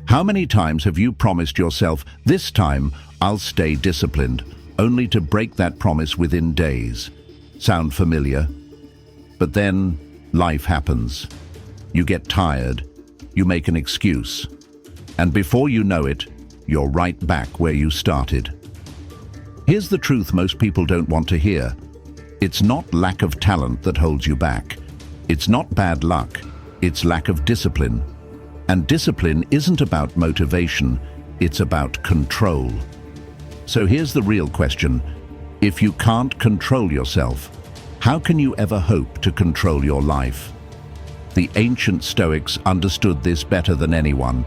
How many times have you promised yourself, "This time I'll stay disciplined," only to break that promise within days? Sound familiar? But then life happens. You get tired, you make an excuse, and before you know it, you're right back where you started. Here's the truth most people don't want to hear. It's not lack of talent that holds you back. It's not bad luck, it's lack of discipline. And discipline isn't about motivation, it's about control. So here's the real question. If you can't control yourself, how can you ever hope to control your life? The ancient Stoics understood this better than anyone.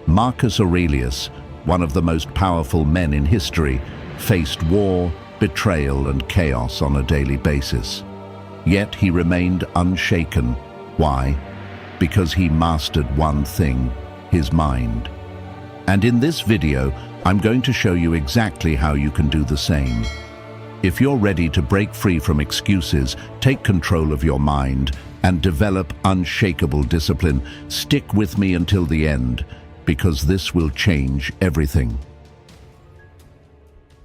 Marcus Aurelius, one of the most powerful men in history, faced war, betrayal, and chaos on a daily basis. Yet he remained unshaken. Why? Because he mastered one thing, his mind. And in this video, I'm going to show you exactly how you can do the same. If you're ready to break free from excuses, take control of your mind, and develop unshakable discipline, stick with me until the end, because this will change everything.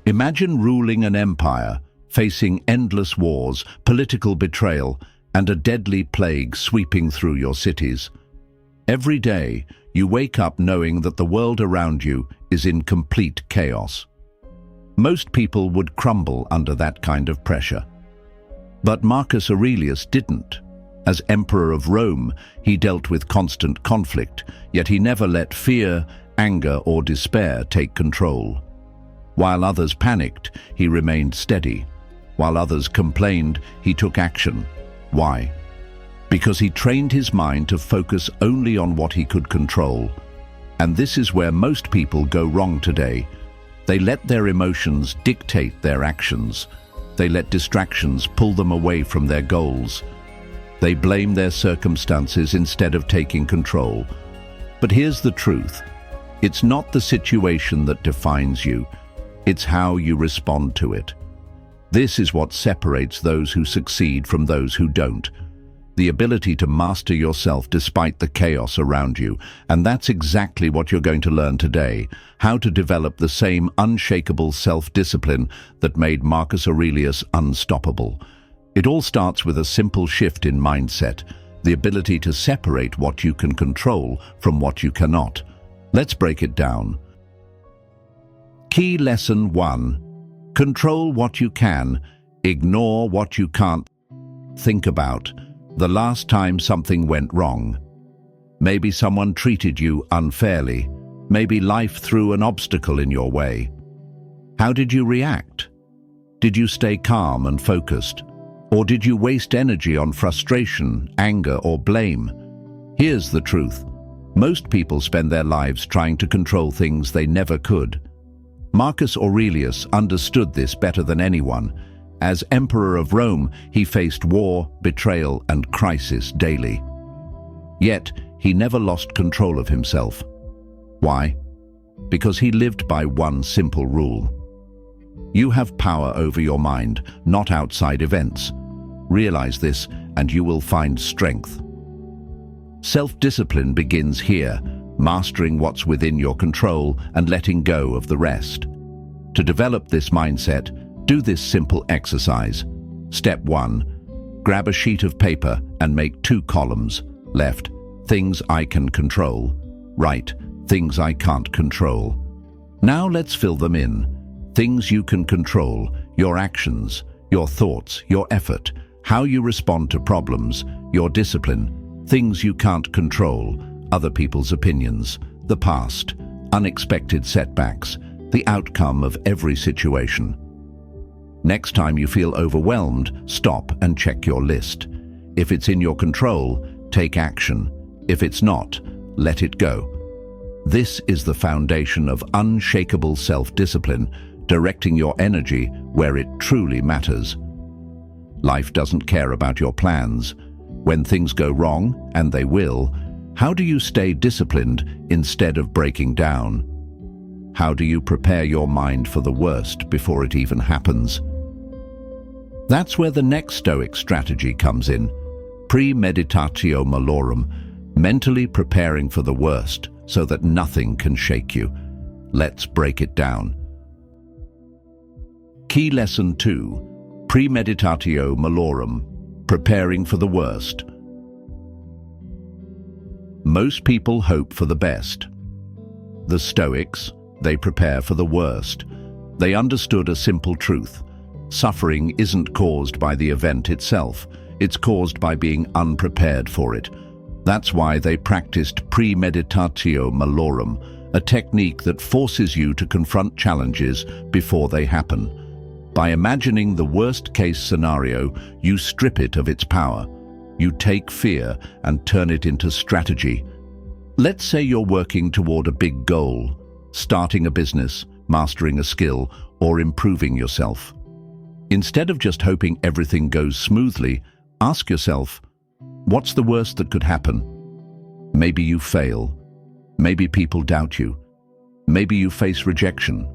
Imagine ruling an empire, facing endless wars, political betrayal, and a deadly plague sweeping through your cities. Every day, you wake up knowing that the world around you is in complete chaos. Most people would crumble under that kind of pressure. But Marcus Aurelius didn't. As Emperor of Rome, he dealt with constant conflict, yet he never let fear, anger, or despair take control. While others panicked, he remained steady. While others complained, he took action. Why? Because he trained his mind to focus only on what he could control. And this is where most people go wrong today. They let their emotions dictate their actions. They let distractions pull them away from their goals. They blame their circumstances instead of taking control. But here's the truth. It's not the situation that defines you. It's how you respond to it. This is what separates those who succeed from those who don't. The ability to master yourself despite the chaos around you. And that's exactly what you're going to learn today. How to develop the same unshakable self-discipline that made Marcus Aurelius unstoppable. It all starts with a simple shift in mindset, the ability to separate what you can control from what you cannot. Let's break it down. Key lesson 1. Control what you can, ignore what you can't. Think about the last time something went wrong. Maybe someone treated you unfairly. Maybe life threw an obstacle in your way. How did you react? Did you stay calm and focused? Or did you waste energy on frustration, anger, or blame? Here's the truth. Most people spend their lives trying to control things they never could. Marcus Aurelius understood this better than anyone. As Emperor of Rome, he faced war, betrayal, and crisis daily. Yet, he never lost control of himself. Why? Because he lived by one simple rule. You have power over your mind, not outside events. Realize this, and you will find strength. Self-discipline begins here, mastering what's within your control and letting go of the rest. To develop this mindset, do this simple exercise. Step 1. Grab a sheet of paper and make 2 columns. Left, things I can control. Right, things I can't control. Now let's fill them in. Things you can control, your actions, your thoughts, your effort, how you respond to problems, your discipline. Things you can't control, other people's opinions, the past, unexpected setbacks, the outcome of every situation. Next time you feel overwhelmed, stop and check your list. If it's in your control, take action. If it's not, let it go. This is the foundation of unshakable self-discipline, directing your energy where it truly matters. Life doesn't care about your plans. When things go wrong, and they will, how do you stay disciplined instead of breaking down? How do you prepare your mind for the worst before it even happens? That's where the next Stoic strategy comes in. Premeditatio Malorum, mentally preparing for the worst, so that nothing can shake you. Let's break it down. Key Lesson 2. Premeditatio Malorum. Preparing for the worst. Most people hope for the best. The Stoics, they prepare for the worst. They understood a simple truth. Suffering isn't caused by the event itself. It's caused by being unprepared for it. That's why they practiced Premeditatio Malorum, a technique that forces you to confront challenges before they happen. By imagining the worst-case scenario, you strip it of its power. You take fear and turn it into strategy. Let's say you're working toward a big goal, starting a business, mastering a skill, or improving yourself. Instead of just hoping everything goes smoothly, ask yourself, what's the worst that could happen? Maybe you fail. Maybe people doubt you. Maybe you face rejection.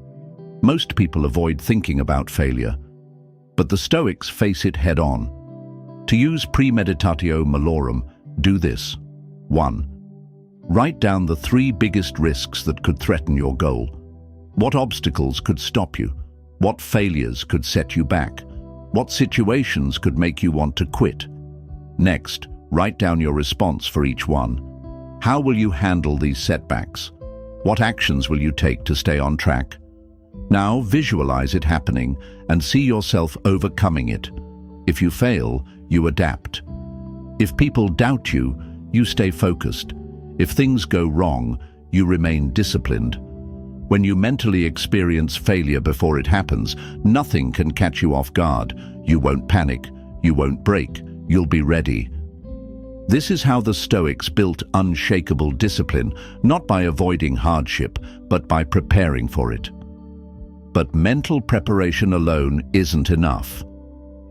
Most people avoid thinking about failure, but the Stoics face it head-on. To use Premeditatio Malorum, do this. 1. Write down the 3 biggest risks that could threaten your goal. What obstacles could stop you? What failures could set you back? What situations could make you want to quit? Next, write down your response for each one. How will you handle these setbacks? What actions will you take to stay on track? Now visualize it happening and see yourself overcoming it. If you fail, you adapt. If people doubt you, you stay focused. If things go wrong, you remain disciplined. When you mentally experience failure before it happens, nothing can catch you off guard. You won't panic, you won't break, you'll be ready. This is how the Stoics built unshakable discipline, not by avoiding hardship, but by preparing for it. But mental preparation alone isn't enough.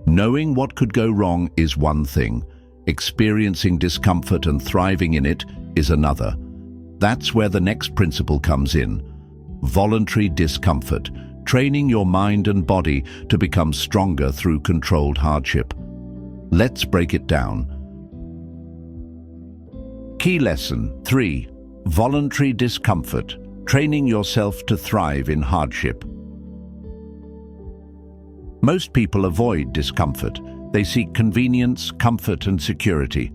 Knowing what could go wrong is one thing. Experiencing discomfort and thriving in it is another. That's where the next principle comes in. Voluntary discomfort, training your mind and body to become stronger through controlled hardship. Let's break it down. Key Lesson 3. Voluntary discomfort, training yourself to thrive in hardship. Most people avoid discomfort. They seek convenience, comfort, and security.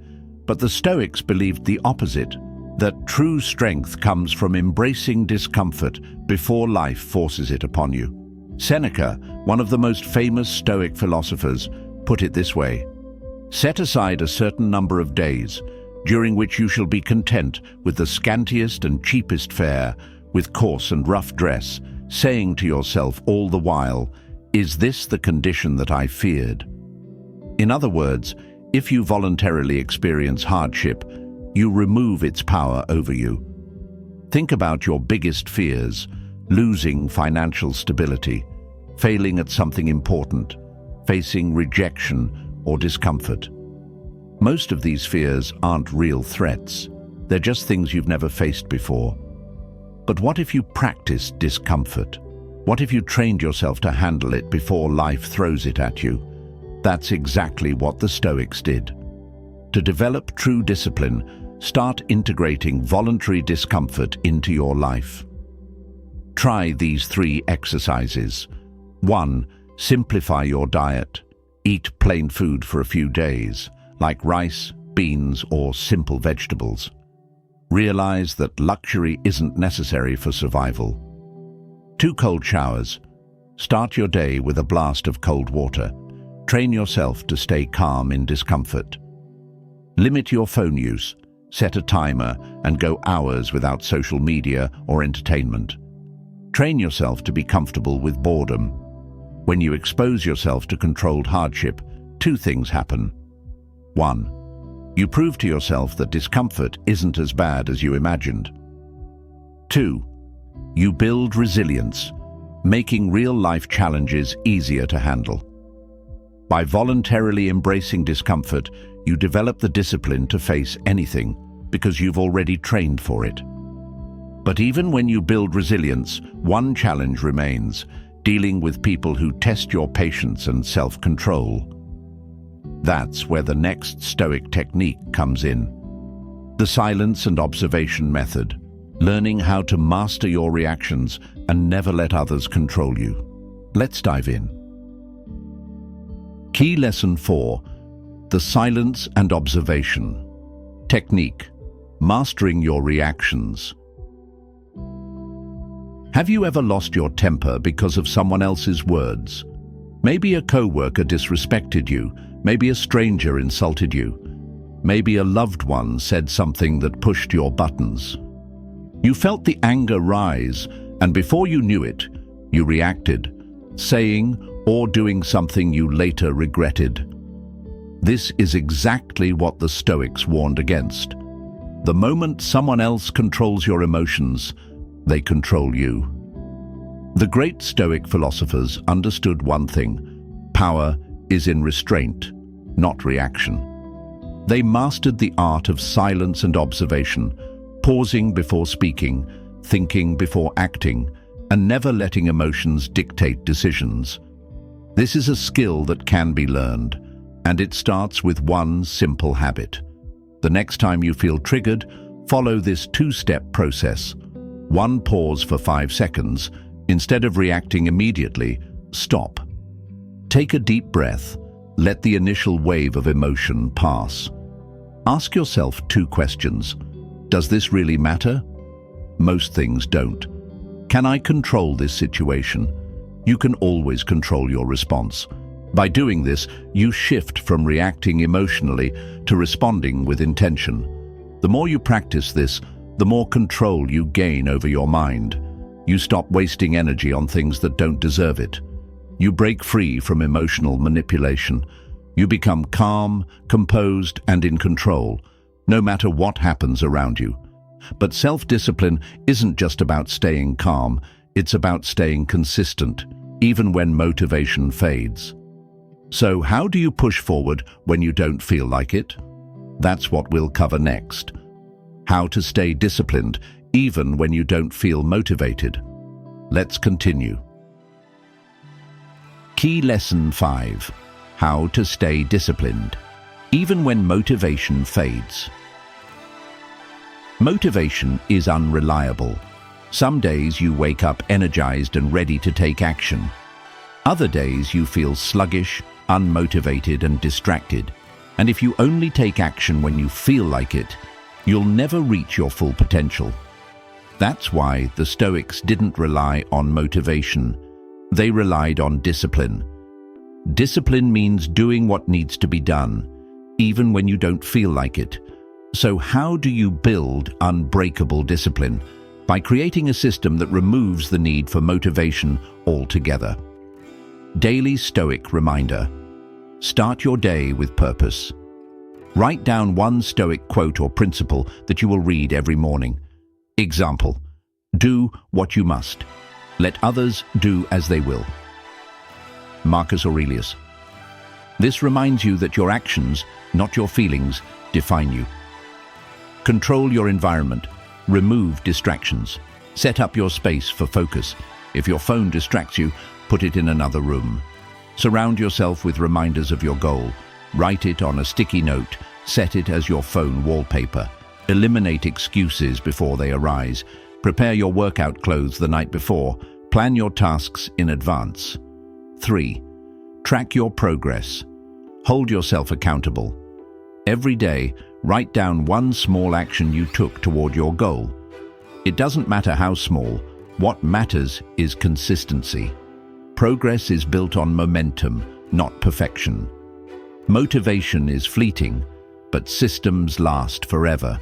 But the Stoics believed the opposite, that true strength comes from embracing discomfort before life forces it upon you. Seneca, one of the most famous Stoic philosophers, put it this way: set aside a certain number of days, during which you shall be content with the scantiest and cheapest fare, with coarse and rough dress, saying to yourself all the while, is this the condition that I feared? In other words, if you voluntarily experience hardship, you remove its power over you. Think about your biggest fears: losing financial stability, failing at something important, facing rejection or discomfort. Most of these fears aren't real threats. They're just things you've never faced before. But what if you practiced discomfort? What if you trained yourself to handle it before life throws it at you? That's exactly what the Stoics did. To develop true discipline, start integrating voluntary discomfort into your life. Try these 3 exercises. 1. Simplify your diet. Eat plain food for a few days, like rice, beans, or simple vegetables. Realize that luxury isn't necessary for survival. 2 cold showers. Start your day with a blast of cold water. Train yourself to stay calm in discomfort. Limit your phone use. Set a timer and go hours without social media or entertainment. Train yourself to be comfortable with boredom. When you expose yourself to controlled hardship, 2 things happen. 1. You prove to yourself that discomfort isn't as bad as you imagined. 2. You build resilience, making real-life challenges easier to handle. By voluntarily embracing discomfort, you develop the discipline to face anything because you've already trained for it. But even when you build resilience, one challenge remains: dealing with people who test your patience and self-control. That's where the next Stoic technique comes in. The silence and observation method. learning how to master your reactions and never let others control you. Let's dive in. Key Lesson 4: The Silence and Observation. Technique: Mastering your reactions. Have you ever lost your temper because of someone else's words? Maybe a coworker disrespected you, maybe a stranger insulted you, maybe a loved one said something that pushed your buttons. You felt the anger rise, and before you knew it, you reacted, saying or doing something you later regretted. This is exactly what the Stoics warned against. The moment someone else controls your emotions, they control you. The great Stoic philosophers understood one thing: power is in restraint, not reaction. They mastered the art of silence and observation, pausing before speaking, thinking before acting, and never letting emotions dictate decisions. This is a skill that can be learned, and it starts with one simple habit. The next time you feel triggered, follow this two-step process. 1. Pause for 5 seconds. Instead of reacting immediately, stop. Take a deep breath. Let the initial wave of emotion pass. Ask yourself 2 questions. Does this really matter? Most things don't. Can I control this situation? You can always control your response. By doing this, you shift from reacting emotionally to responding with intention. The more you practice this, the more control you gain over your mind. You stop wasting energy on things that don't deserve it. You break free from emotional manipulation. You become calm, composed, and in control, no matter what happens around you. But self-discipline isn't just about staying calm, it's about staying consistent, even when motivation fades. So how do you push forward when you don't feel like it? That's what we'll cover next. How to stay disciplined, even when you don't feel motivated. Let's continue. Key Lesson 5: How to stay disciplined, even when motivation fades. Motivation is unreliable. Some days you wake up energized and ready to take action. Other days you feel sluggish, unmotivated, and distracted. And if you only take action when you feel like it, you'll never reach your full potential. That's why the Stoics didn't rely on motivation. They relied on discipline. Discipline means doing what needs to be done, even when you don't feel like it. So how do you build unbreakable discipline? By creating a system that removes the need for motivation altogether. Daily Stoic reminder. Start your day with purpose. Write down one Stoic quote or principle that you will read every morning. Example: do what you must. Let others do as they will. Marcus Aurelius. This reminds you that your actions, not your feelings, define you. Control your environment. Remove distractions. Set up your space for focus. If your phone distracts you, put it in another room. Surround yourself with reminders of your goal. Write it on a sticky note. Set it as your phone wallpaper. Eliminate excuses before they arise. Prepare your workout clothes the night before. Plan your tasks in advance. 3. Track your progress. Hold yourself accountable. Every day, write down one small action you took toward your goal. It doesn't matter how small. What matters is consistency. Progress is built on momentum, not perfection. Motivation is fleeting, but systems last forever.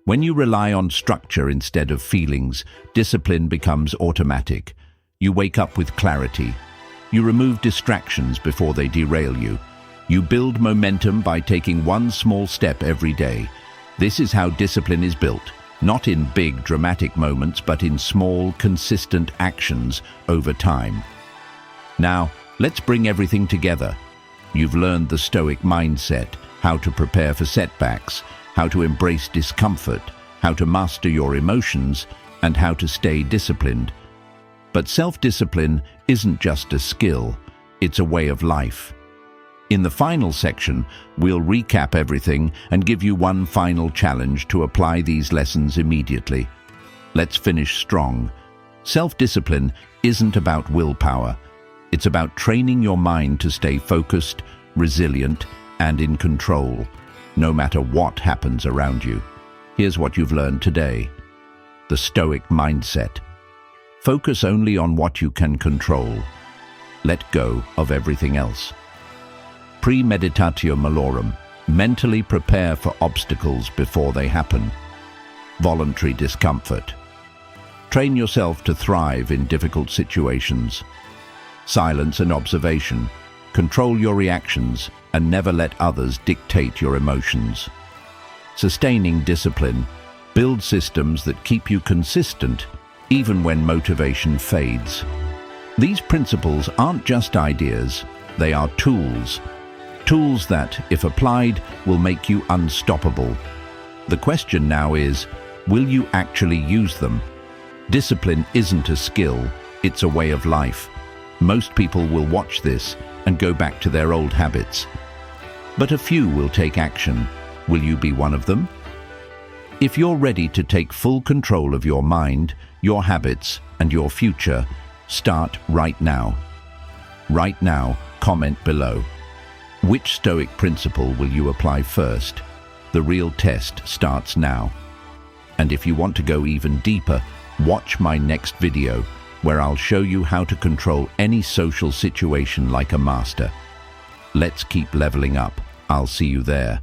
When you rely on structure instead of feelings, discipline becomes automatic. You wake up with clarity. You remove distractions before they derail you. You build momentum by taking one small step every day. This is how discipline is built, not in big dramatic moments, but in small, consistent actions over time. Now, let's bring everything together. You've learned the Stoic mindset, how to prepare for setbacks, how to embrace discomfort, how to master your emotions, and how to stay disciplined. But self-discipline isn't just a skill, it's a way of life. In the final section, we'll recap everything and give you one final challenge to apply these lessons immediately. Let's finish strong. Self-discipline isn't about willpower. It's about training your mind to stay focused, resilient, and in control, no matter what happens around you. Here's what you've learned today. The Stoic mindset. Focus only on what you can control. Let go of everything else. Premeditatio Malorum. Mentally prepare for obstacles before they happen. Voluntary discomfort. Train yourself to thrive in difficult situations. Silence and observation. Control your reactions and never let others dictate your emotions. Sustaining discipline. Build systems that keep you consistent even when motivation fades. These principles aren't just ideas, they are tools. Tools that, if applied, will make you unstoppable. The question now is, will you actually use them? Discipline isn't a skill, it's a way of life. Most people will watch this and go back to their old habits. But a few will take action. Will you be one of them? If you're ready to take full control of your mind, your habits, and your future, start right now. Right now, comment below. Which Stoic principle will you apply first? The real test starts now. And if you want to go even deeper, watch my next video, where I'll show you how to control any social situation like a master. Let's keep leveling up. I'll see you there.